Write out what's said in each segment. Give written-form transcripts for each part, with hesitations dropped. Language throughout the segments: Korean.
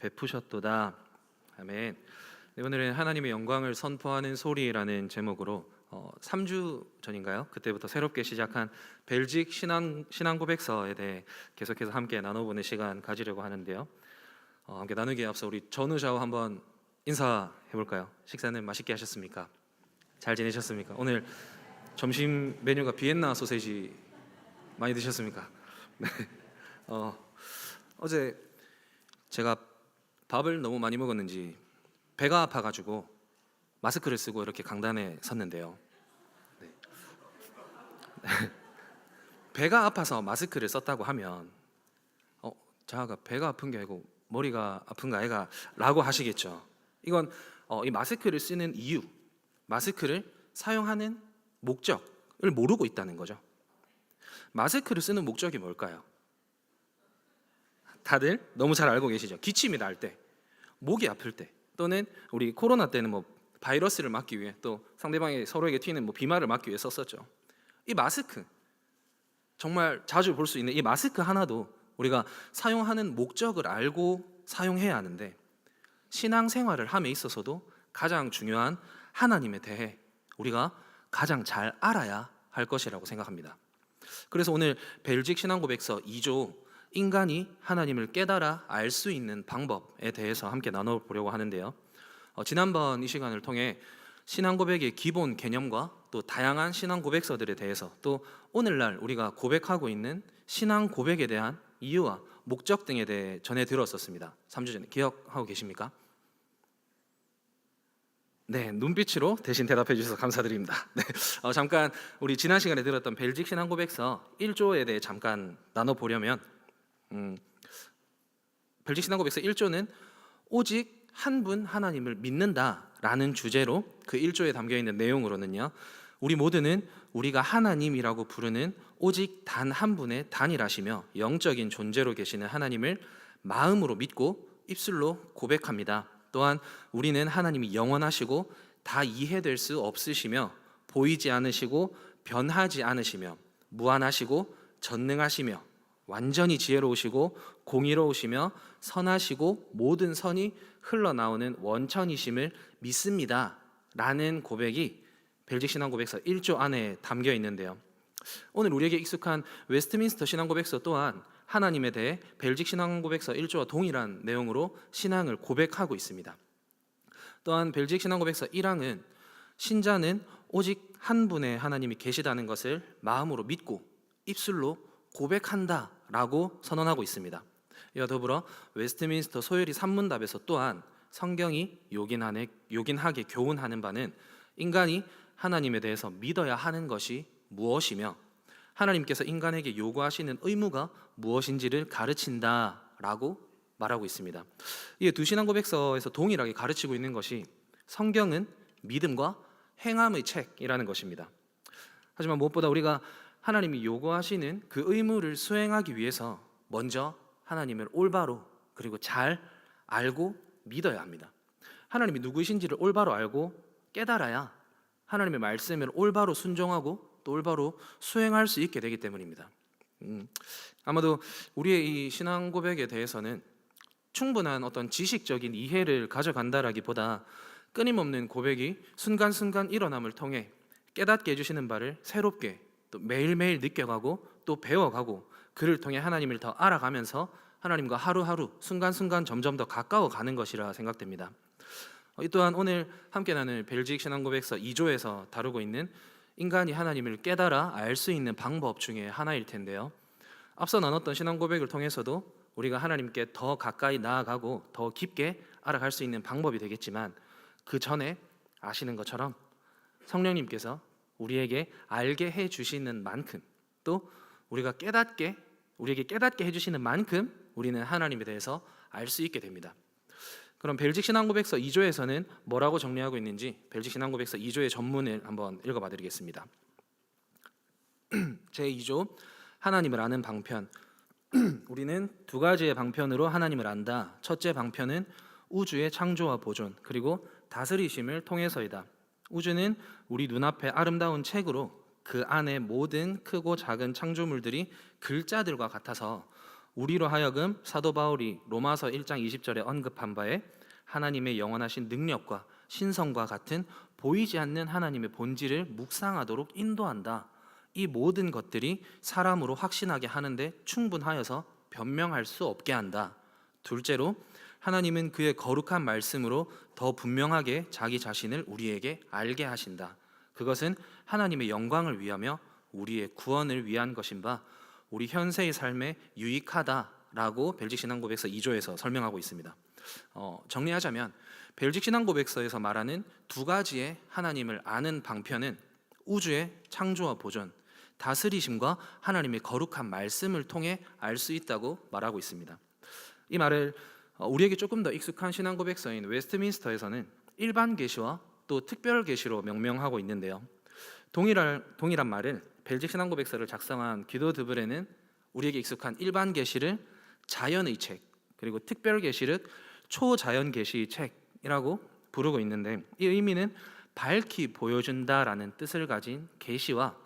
베푸셨도다. 아멘. 네, 오늘은 하나님의 영광을 선포하는 소리라는 제목으로 3주 전인가요? 그때부터 새롭게 시작한 벨직 신앙 고백서에 대해 계속해서 함께 나눠보는 시간 가지려고 하는데요. 함께 나누기에 앞서 우리 전우자와 한번 인사해 볼까요? 식사는 맛있게 하셨습니까? 잘 지내셨습니까? 오늘 점심 메뉴가 비엔나 소세지 많이 드셨습니까? 네. 어제 제가 밥을 너무 많이 먹었는지 배가 아파가지고 마스크를 쓰고 이렇게 강단에 섰는데요. 네. 배가 아파서 마스크를 썼다고 하면 자가 배가 아픈 게 아니고 머리가 아픈 거 아이가? 라고 하시겠죠. 이건 이 마스크를 쓰는 이유, 마스크를 사용하는 목적을 모르고 있다는 거죠. 마스크를 쓰는 목적이 뭘까요? 다들 너무 잘 알고 계시죠? 기침이 날 때, 목이 아플 때, 또는 우리 코로나 때는 바이러스를 막기 위해, 또 상대방이 서로에게 튀는 비말을 막기 위해 썼었죠. 이 마스크, 정말 자주 볼 수 있는 이 마스크 하나도 우리가 사용하는 목적을 알고 사용해야 하는데, 신앙생활을 함에 있어서도 가장 중요한 하나님에 대해 우리가 가장 잘 알아야 할 것이라고 생각합니다. 그래서 오늘 벨직 신앙고백서 2조 인간이 하나님을 깨달아 알 수 있는 방법에 대해서 함께 나눠보려고 하는데요. 지난번 이 시간을 통해 신앙고백의 기본 개념과 또 다양한 신앙고백서들에 대해서, 또 오늘날 우리가 고백하고 있는 신앙고백에 대한 이유와 목적 등에 대해 전해 들었었습니다. 3주 전에 기억하고 계십니까? 네, 눈빛으로 대신 대답해 주셔서 감사드립니다. 네, 잠깐 우리 지난 시간에 들었던 벨직 신앙고백서 1조에 대해 잠깐 나눠보려면, 벨직 신앙고백서 1조는 오직 한 분 하나님을 믿는다라는 주제로 그 1조에 담겨있는 내용으로는요, 우리 모두는 우리가 하나님이라고 부르는 오직 단 한 분의 단일하시며 영적인 존재로 계시는 하나님을 마음으로 믿고 입술로 고백합니다. 또한 우리는 하나님이 영원하시고 다 이해될 수 없으시며 보이지 않으시고 변하지 않으시며 무한하시고 전능하시며 완전히 지혜로우시고 공의로우시며 선하시고 모든 선이 흘러나오는 원천이심을 믿습니다 라는 고백이 벨직 신앙고백서 1조 안에 담겨 있는데요, 오늘 우리에게 익숙한 웨스트민스터 신앙고백서 또한 하나님에 대해 벨직 신앙고백서 1조와 동일한 내용으로 신앙을 고백하고 있습니다. 또한 벨직 신앙고백서 1항은 신자는 오직 한 분의 하나님이 계시다는 것을 마음으로 믿고 입술로 고백한다라고 선언하고 있습니다. 이와 더불어 웨스트민스터 소요리 산문답에서 또한 성경이 요긴하게 교훈하는 바는 인간이 하나님에 대해서 믿어야 하는 것이 무엇이며 하나님께서 인간에게 요구하시는 의무가 무엇인지를 가르친다라고 말하고 있습니다. 이 두 신앙고백서에서 동일하게 가르치고 있는 것이 성경은 믿음과 행함의 책이라는 것입니다. 하지만 무엇보다 우리가 하나님이 요구하시는 그 의무를 수행하기 위해서 먼저 하나님을 올바로 그리고 잘 알고 믿어야 합니다. 하나님이 누구이신지를 올바로 알고 깨달아야 하나님의 말씀을 올바로 순종하고 또 올바로 수행할 수 있게 되기 때문입니다. 아마도 우리의 이 신앙 고백에 대해서는 충분한 어떤 지식적인 이해를 가져간다라기보다 끊임없는 고백이 순간순간 일어남을 통해 깨닫게 해주시는 바를 새롭게 또 매일매일 느껴가고 또 배워가고 그를 통해 하나님을 더 알아가면서 하나님과 하루하루 순간순간 점점 더 가까워 가는 것이라 생각됩니다. 이 또한 오늘 함께 나눌 벨직 신앙고백서 2조에서 다루고 있는 인간이 하나님을 깨달아 알 수 있는 방법 중에 하나일 텐데요, 앞서 나눴던 신앙고백을 통해서도 우리가 하나님께 더 가까이 나아가고 더 깊게 알아갈 수 있는 방법이 되겠지만, 그 전에 아시는 것처럼 성령님께서 우리에게 알게 해주시는 만큼, 또 우리에게 깨닫게 해주시는 만큼 우리는 하나님에 대해서 알 수 있게 됩니다. 그럼 벨직 신앙고백서 2조에서는 뭐라고 정리하고 있는지 벨직 신앙고백서 2조의 전문을 한번 읽어봐 드리겠습니다. 제2조 하나님을 아는 방편. 우리는 두 가지의 방편으로 하나님을 안다. 첫째 방편은 우주의 창조와 보존 그리고 다스리심을 통해서이다. 우주는 우리 눈앞에 아름다운 책으로 그 안에 모든 크고 작은 창조물들이 글자들과 같아서 우리로 하여금 사도 바울이 로마서 1장 20절에 언급한 바에 하나님의 영원하신 능력과 신성과 같은 보이지 않는 하나님의 본질을 묵상하도록 인도한다. 이 모든 것들이 사람으로 확신하게 하는데 충분하여서 변명할 수 없게 한다. 둘째로 하나님은 그의 거룩한 말씀으로 더 분명하게 자기 자신을 우리에게 알게 하신다. 그것은 하나님의 영광을 위하며 우리의 구원을 위한 것인 바 우리 현세의 삶에 유익하다라고 벨직 신앙고백서 2조에서 설명하고 있습니다. 정리하자면 벨직 신앙고백서에서 말하는 두 가지의 하나님을 아는 방편은 우주의 창조와 보존, 다스리심과 하나님의 거룩한 말씀을 통해 알 수 있다고 말하고 있습니다. 이 말을 우리에게 조금 더 익숙한 신앙고백서인 웨스트민스터에서는 일반 계시와 또 특별 계시로 명명하고 있는데요. 동일한 말을 벨직 신앙고백서를 작성한 기도 드브레는 우리에게 익숙한 일반 계시를 자연의 책, 그리고 특별 계시를 초자연 계시의 책이라고 부르고 있는데, 이 의미는 밝히 보여준다라는 뜻을 가진 계시와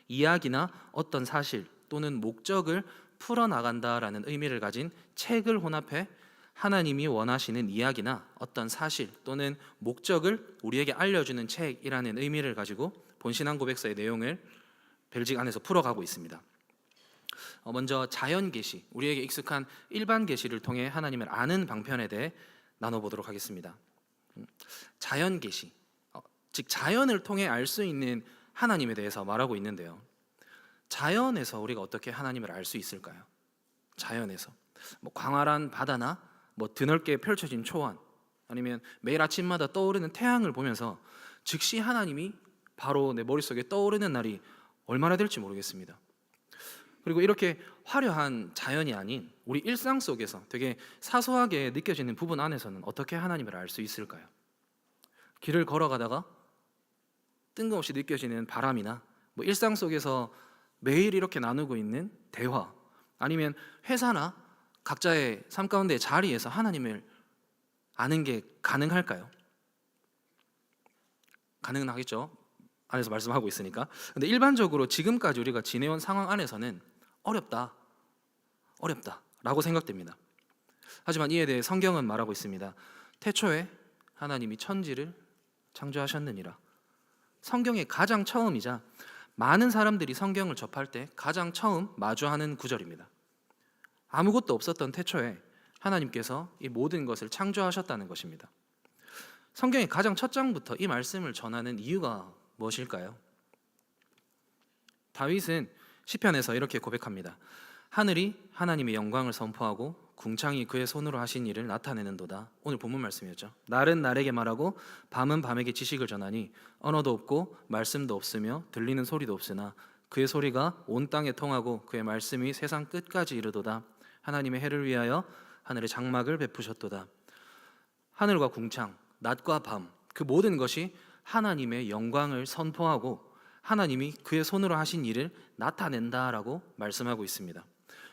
이야기나 어떤 사실 또는 목적을 풀어나간다라는 의미를 가진 책을 혼합해 하나님이 원하시는 이야기나 어떤 사실 또는 목적을 우리에게 알려주는 책이라는 의미를 가지고 본신앙 고백서의 내용을 벨직 안에서 풀어가고 있습니다. 먼저 자연 계시, 우리에게 익숙한 일반 계시를 통해 하나님을 아는 방편에 대해 나눠보도록 하겠습니다. 자연 계시, 즉 자연을 통해 알 수 있는 하나님에 대해서 말하고 있는데요. 자연에서 우리가 어떻게 하나님을 알 수 있을까요? 자연에서 광활한 바다나 드넓게 펼쳐진 초원, 아니면 매일 아침마다 떠오르는 태양을 보면서 즉시 하나님이 바로 내 머릿속에 떠오르는 날이 얼마나 될지 모르겠습니다. 그리고 이렇게 화려한 자연이 아닌 우리 일상 속에서 되게 사소하게 느껴지는 부분 안에서는 어떻게 하나님을 알 수 있을까요? 길을 걸어가다가 뜬금없이 느껴지는 바람이나 일상 속에서 매일 이렇게 나누고 있는 대화, 아니면 회사나 각자의 삶 가운데 자리에서 하나님을 아는 게 가능할까요? 가능하겠죠? 안에서 말씀하고 있으니까. 근데 일반적으로 지금까지 우리가 지내온 상황 안에서는 어렵다라고 생각됩니다. 하지만 이에 대해 성경은 말하고 있습니다. 태초에 하나님이 천지를 창조하셨느니라. 성경의 가장 처음이자 많은 사람들이 성경을 접할 때 가장 처음 마주하는 구절입니다. 아무것도 없었던 태초에 하나님께서 이 모든 것을 창조하셨다는 것입니다. 성경의 가장 첫 장부터 이 말씀을 전하는 이유가 무엇일까요? 다윗은 시편에서 이렇게 고백합니다. 하늘이 하나님의 영광을 선포하고 궁창이 그의 손으로 하신 일을 나타내는도다. 오늘 본문 말씀이었죠. 날은 날에게 말하고 밤은 밤에게 지식을 전하니 언어도 없고 말씀도 없으며 들리는 소리도 없으나 그의 소리가 온 땅에 통하고 그의 말씀이 세상 끝까지 이르도다. 하나님의 해를 위하여 하늘의 장막을 베푸셨도다. 하늘과 궁창, 낮과 밤, 그 모든 것이 하나님의 영광을 선포하고 하나님이 그의 손으로 하신 일을 나타낸다라고 말씀하고 있습니다.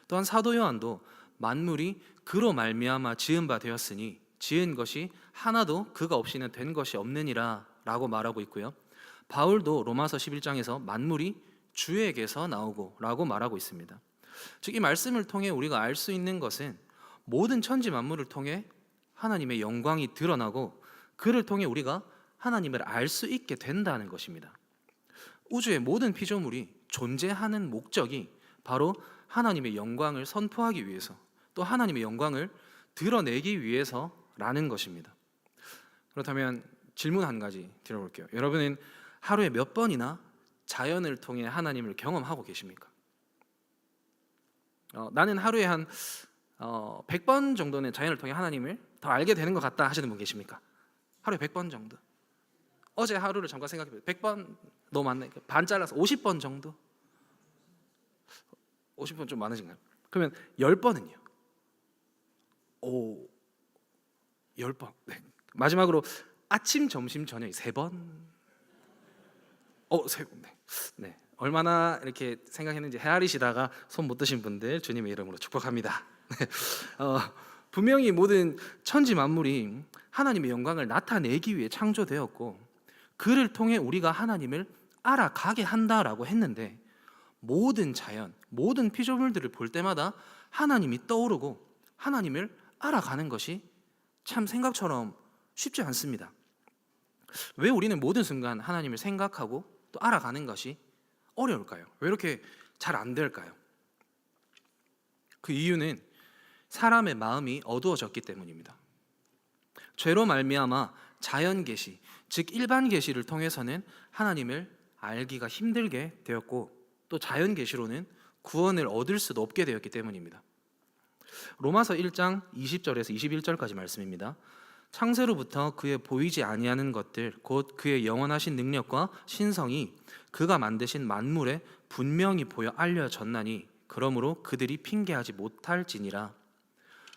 또한 사도 요한도 만물이 그로 말미암아 지은 바 되었으니 지은 것이 하나도 그가 없이는 된 것이 없느니라 라고 말하고 있고요. 바울도 로마서 11장에서 만물이 주에게서 나오고 라고 말하고 있습니다. 즉 이 말씀을 통해 우리가 알 수 있는 것은 모든 천지 만물을 통해 하나님의 영광이 드러나고 그를 통해 우리가 하나님을 알 수 있게 된다는 것입니다. 우주의 모든 피조물이 존재하는 목적이 바로 하나님의 영광을 선포하기 위해서, 또 하나님의 영광을 드러내기 위해서라는 것입니다. 그렇다면 질문 한 가지 드려볼게요. 여러분은 하루에 몇 번이나 자연을 통해 하나님을 경험하고 계십니까? 나는 하루에 한 100번 정도는 자연을 통해 하나님을 더 알게 되는 것 같다 하시는 분 계십니까? 하루에 100번 정도. 어제 하루를 잠깐 생각해보세요. 100번 너무 많네. 반 잘라서 50번 정도. 50번 좀 많으신가요? 그러면 10번은요? 오, 10번. 네. 마지막으로 아침, 점심, 저녁 3번. 3번. 네. 얼마나 이렇게 생각했는지 헤아리시다가 손 못 드신 분들 주님의 이름으로 축복합니다. 분명히 모든 천지 만물이 하나님의 영광을 나타내기 위해 창조되었고 그를 통해 우리가 하나님을 알아가게 한다라고 했는데 모든 자연, 모든 피조물들을 볼 때마다 하나님이 떠오르고 하나님을 알아가는 것이 참 생각처럼 쉽지 않습니다. 왜 우리는 모든 순간 하나님을 생각하고 또 알아가는 것이 어려울까요? 왜 이렇게 잘 안 될까요? 그 이유는 사람의 마음이 어두워졌기 때문입니다. 죄로 말미암아 자연 계시, 즉 일반 계시를 통해서는 하나님을 알기가 힘들게 되었고, 또 자연 계시로는 구원을 얻을 수도 없게 되었기 때문입니다. 로마서 1장 20절에서 21절까지 말씀입니다. 창세로부터 그의 보이지 아니하는 것들 곧 그의 영원하신 능력과 신성이 그가 만드신 만물에 분명히 보여 알려졌나니 그러므로 그들이 핑계하지 못할지니라.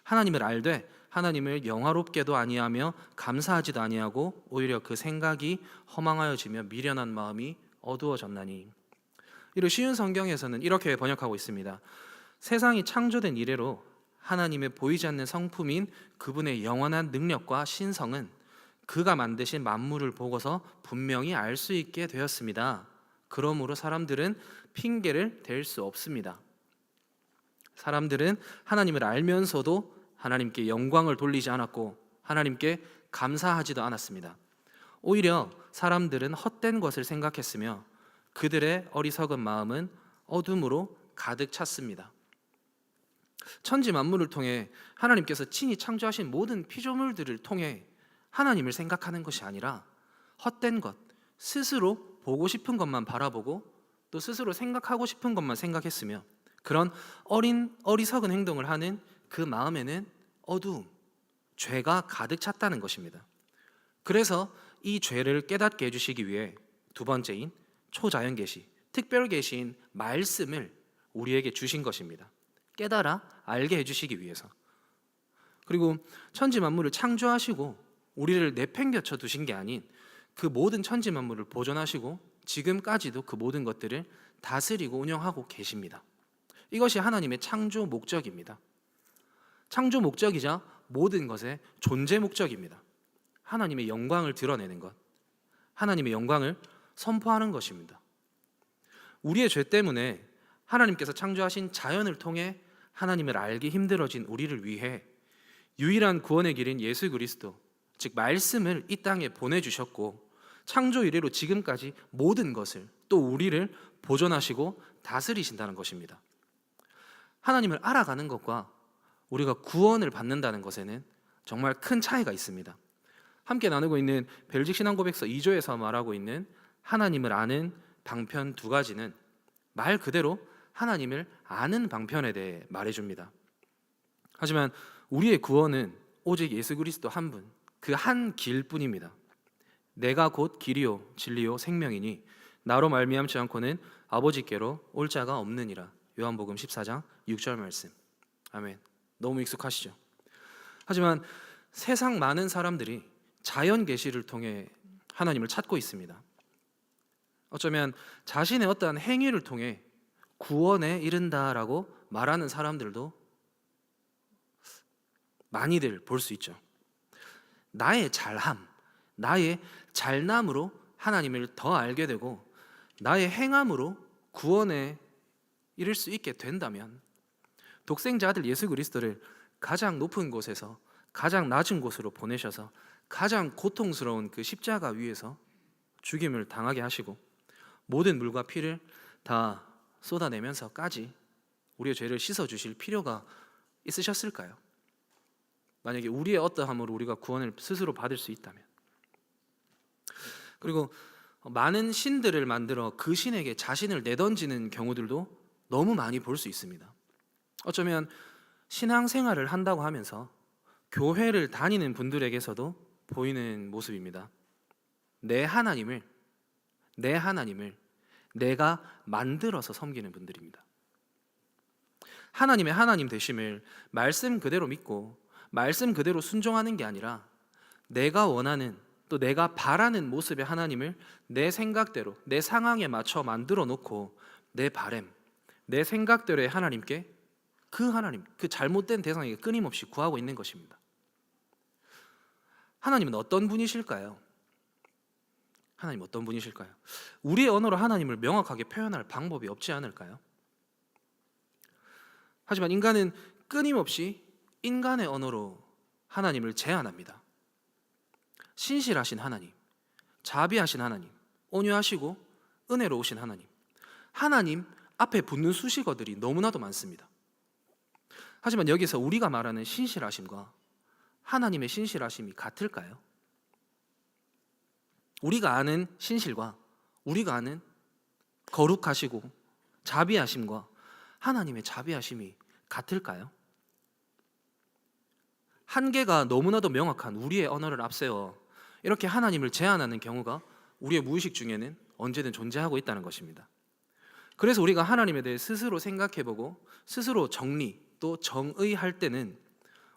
하나님을 알되 하나님을 영화롭게도 아니하며 감사하지도 아니하고 오히려 그 생각이 허망하여지며 미련한 마음이 어두워졌나니. 이를 쉬운 성경에서는 이렇게 번역하고 있습니다. 세상이 창조된 이래로 하나님의 보이지 않는 성품인 그분의 영원한 능력과 신성은 그가 만드신 만물을 보고서 분명히 알 수 있게 되었습니다. 그러므로 사람들은 핑계를 댈 수 없습니다. 사람들은 하나님을 알면서도 하나님께 영광을 돌리지 않았고 하나님께 감사하지도 않았습니다. 오히려 사람들은 헛된 것을 생각했으며 그들의 어리석은 마음은 어둠으로 가득 찼습니다. 천지 만물을 통해 하나님께서 친히 창조하신 모든 피조물들을 통해 하나님을 생각하는 것이 아니라 헛된 것, 스스로 보고 싶은 것만 바라보고 또 스스로 생각하고 싶은 것만 생각했으며 그런 어리석은 행동을 하는 그 마음에는 어두움, 죄가 가득 찼다는 것입니다. 그래서 이 죄를 깨닫게 해주시기 위해 두 번째인 초자연 계시, 특별 계시인 말씀을 우리에게 주신 것입니다. 깨달아 알게 해주시기 위해서. 그리고 천지 만물을 창조하시고 우리를 내팽개쳐 두신 게 아닌 그 모든 천지 만물을 보존하시고 지금까지도 그 모든 것들을 다스리고 운영하고 계십니다. 이것이 하나님의 창조 목적입니다. 창조 목적이자 모든 것의 존재 목적입니다. 하나님의 영광을 드러내는 것, 하나님의 영광을 선포하는 것입니다. 우리의 죄 때문에 하나님께서 창조하신 자연을 통해 하나님을 알기 힘들어진 우리를 위해 유일한 구원의 길인 예수 그리스도, 즉 말씀을 이 땅에 보내주셨고 창조 이래로 지금까지 모든 것을 또 우리를 보존하시고 다스리신다는 것입니다. 하나님을 알아가는 것과 우리가 구원을 받는다는 것에는 정말 큰 차이가 있습니다. 함께 나누고 있는 벨직 신앙고백서 2조에서 말하고 있는 하나님을 아는 방편 두 가지는 말 그대로 하나님을 아는 방편에 대해 말해줍니다. 하지만 우리의 구원은 오직 예수 그리스도 한 분, 그 한 길뿐입니다. 내가 곧 길이요 진리요 생명이니 나로 말미암지 않고는 아버지께로 올 자가 없느니라. 요한복음 14장 6절 말씀. 아멘. 너무 익숙하시죠? 하지만 세상 많은 사람들이 자연 계시를 통해 하나님을 찾고 있습니다. 어쩌면 자신의 어떠한 행위를 통해 구원에 이른다라고 말하는 사람들도 많이들 볼 수 있죠. 나의 잘함, 나의 잘남으로 하나님을 더 알게 되고 나의 행함으로 구원에 이를 수 있게 된다면 독생자 아들 예수 그리스도를 가장 높은 곳에서 가장 낮은 곳으로 보내셔서 가장 고통스러운 그 십자가 위에서 죽임을 당하게 하시고 모든 물과 피를 다 쏟아내면서까지 우리의 죄를 씻어주실 필요가 있으셨을까요? 만약에 우리의 어떠함으로 우리가 구원을 스스로 받을 수 있다면. 그리고 많은 신들을 만들어 그 신에게 자신을 내던지는 경우들도 너무 많이 볼 수 있습니다. 어쩌면 신앙생활을 한다고 하면서 교회를 다니는 분들에게서도 보이는 모습입니다. 내 하나님을 내가 만들어서 섬기는 분들입니다. 하나님의 하나님 되심을 말씀 그대로 믿고 말씀 그대로 순종하는 게 아니라 내가 원하는 또 내가 바라는 모습의 하나님을 내 생각대로 내 상황에 맞춰 만들어 놓고 내 바램, 내 생각대로의 하나님께 그 하나님, 그 잘못된 대상에게 끊임없이 구하고 있는 것입니다. 하나님은 어떤 분이실까요? 하나님 어떤 분이실까요? 우리의 언어로 하나님을 명확하게 표현할 방법이 없지 않을까요? 하지만 인간은 끊임없이 인간의 언어로 하나님을 제한합니다. 신실하신 하나님, 자비하신 하나님, 온유하시고 은혜로우신 하나님, 하나님 앞에 붙는 수식어들이 너무나도 많습니다. 하지만 여기서 우리가 말하는 신실하심과 하나님의 신실하심이 같을까요? 우리가 아는 신실과 우리가 아는 거룩하시고 자비하심과 하나님의 자비하심이 같을까요? 한계가 너무나도 명확한 우리의 언어를 앞세워 이렇게 하나님을 제한하는 경우가 우리의 무의식 중에는 언제든 존재하고 있다는 것입니다. 그래서 우리가 하나님에 대해 스스로 생각해보고 스스로 정리 또 정의할 때는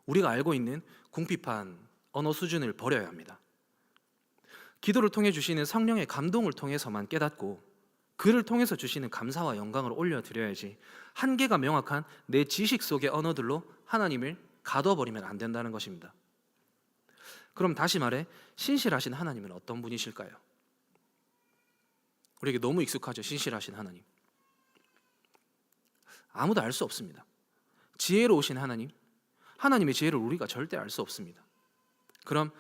우리가 알고 있는 궁핍한 언어 수준을 버려야 합니다. 기도를 통해 주시는 성령의 감동을 통해서만 깨닫고 그를 통해서 주시는 감사와 영광을 올려드려야지 한계가 명확한 내 지식 속의 언어들로 하나님을 가둬버리면 안 된다는 것입니다. 그럼 다시 말해 신실하신 하나님은 어떤 분이실까요? 우리에게 너무 익숙하죠. 신실하신 하나님. 아무도 알 수 없습니다. 지혜로우신 하나님, 하나님의 지혜를 우리가 절대 알 수 없습니다. 그럼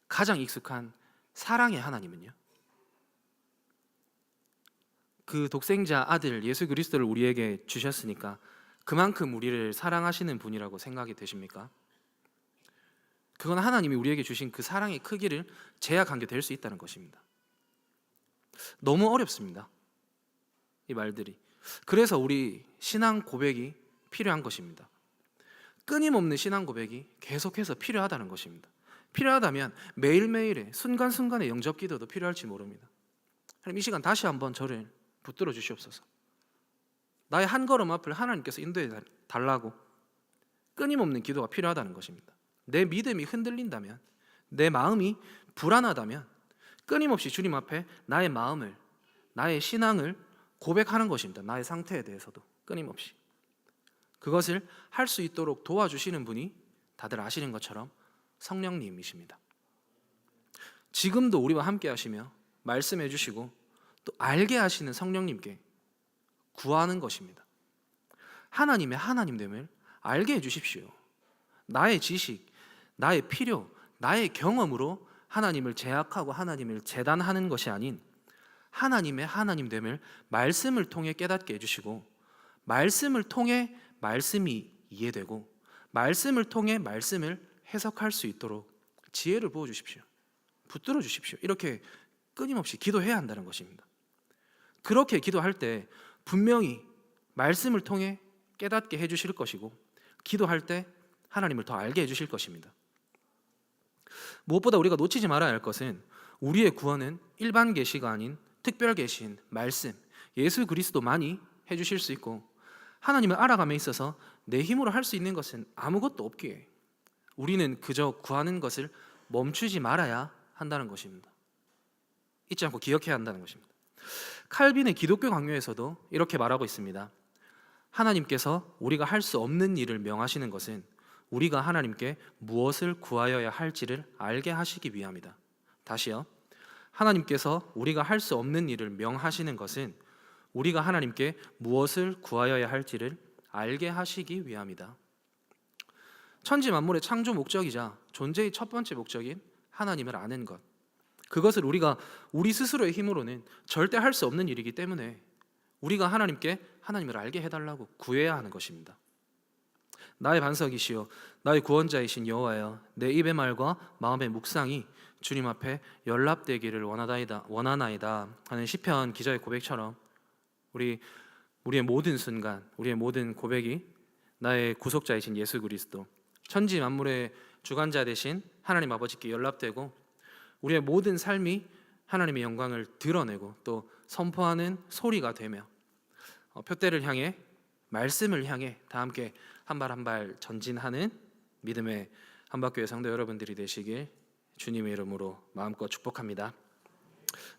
가장 익숙한 사랑의 하나님은요? 그 독생자 아들 예수 그리스도를 우리에게 주셨으니까 그만큼 우리를 사랑하시는 분이라고 생각이 되십니까? 그건 하나님이 우리에게 주신 그 사랑의 크기를 제약한 게 될 수 있다는 것입니다. 너무 어렵습니다. 이 말들이. 그래서 우리 신앙 고백이 필요한 것입니다. 끊임없는 신앙 고백이 계속해서 필요하다는 것입니다. 필요하다면 매일매일의 순간순간의 영접 기도도 필요할지 모릅니다. 하나님, 이 시간 다시 한번 저를 붙들어 주시옵소서. 나의 한 걸음 앞을 하나님께서 인도해 달라고 끊임없는 기도가 필요하다는 것입니다. 내 믿음이 흔들린다면, 내 마음이 불안하다면 끊임없이 주님 앞에 나의 마음을, 나의 신앙을 고백하는 것입니다. 나의 상태에 대해서도 끊임없이. 그것을 할 수 있도록 도와주시는 분이 다들 아시는 것처럼 성령님이십니다. 지금도 우리와 함께 하시며 말씀해 주시고 또 알게 하시는 성령님께 구하는 것입니다. 하나님의 하나님됨을 알게 해 주십시오. 나의 지식, 나의 필요, 나의 경험으로 하나님을 제약하고 하나님을 재단하는 것이 아닌 하나님의 하나님됨을 말씀을 통해 깨닫게 해주시고 말씀을 통해 말씀이 이해되고 말씀을 통해 말씀을 해석할 수 있도록 지혜를 부어주십시오. 붙들어 주십시오. 이렇게 끊임없이 기도해야 한다는 것입니다. 그렇게 기도할 때 분명히 말씀을 통해 깨닫게 해주실 것이고 기도할 때 하나님을 더 알게 해주실 것입니다. 무엇보다 우리가 놓치지 말아야 할 것은 우리의 구원은 일반 계시가 아닌 특별 계시인 말씀, 예수 그리스도만이 해주실 수 있고 하나님을 알아감에 있어서 내 힘으로 할 수 있는 것은 아무것도 없기에 우리는 그저 구하는 것을 멈추지 말아야 한다는 것입니다. 잊지 않고 기억해야 한다는 것입니다. 칼빈의 기독교 강요에서도 이렇게 말하고 있습니다. 하나님께서 우리가 할 수 없는 일을 명하시는 것은 우리가 하나님께 무엇을 구하여야 할지를 알게 하시기 위함이다. 다시요. 하나님께서 우리가 할 수 없는 일을 명하시는 것은 우리가 하나님께 무엇을 구하여야 할지를 알게 하시기 위함이다. 천지 만물의 창조 목적이자 존재의 첫 번째 목적인 하나님을 아는 것, 그것을 우리가 우리 스스로의 힘으로는 절대 할 수 없는 일이기 때문에 우리가 하나님께 하나님을 알게 해달라고 구해야 하는 것입니다. 나의 반석이시여 나의 구원자이신 여호와여 내 입의 말과 마음의 묵상이 주님 앞에 연락되기를 원하나이다 하는 시편 기자의 고백처럼 우리의 모든 순간, 우리의 모든 고백이 나의 구속자이신 예수 그리스도, 천지 만물의 주관자 되신 하나님 아버지께 연락되고 우리의 모든 삶이 하나님의 영광을 드러내고 또 선포하는 소리가 되며 표대를 향해, 말씀을 향해 다 함께 한 발 한 발 전진하는 믿음의 한박교회 성도 여러분들이 되시길 주님의 이름으로 마음껏 축복합니다.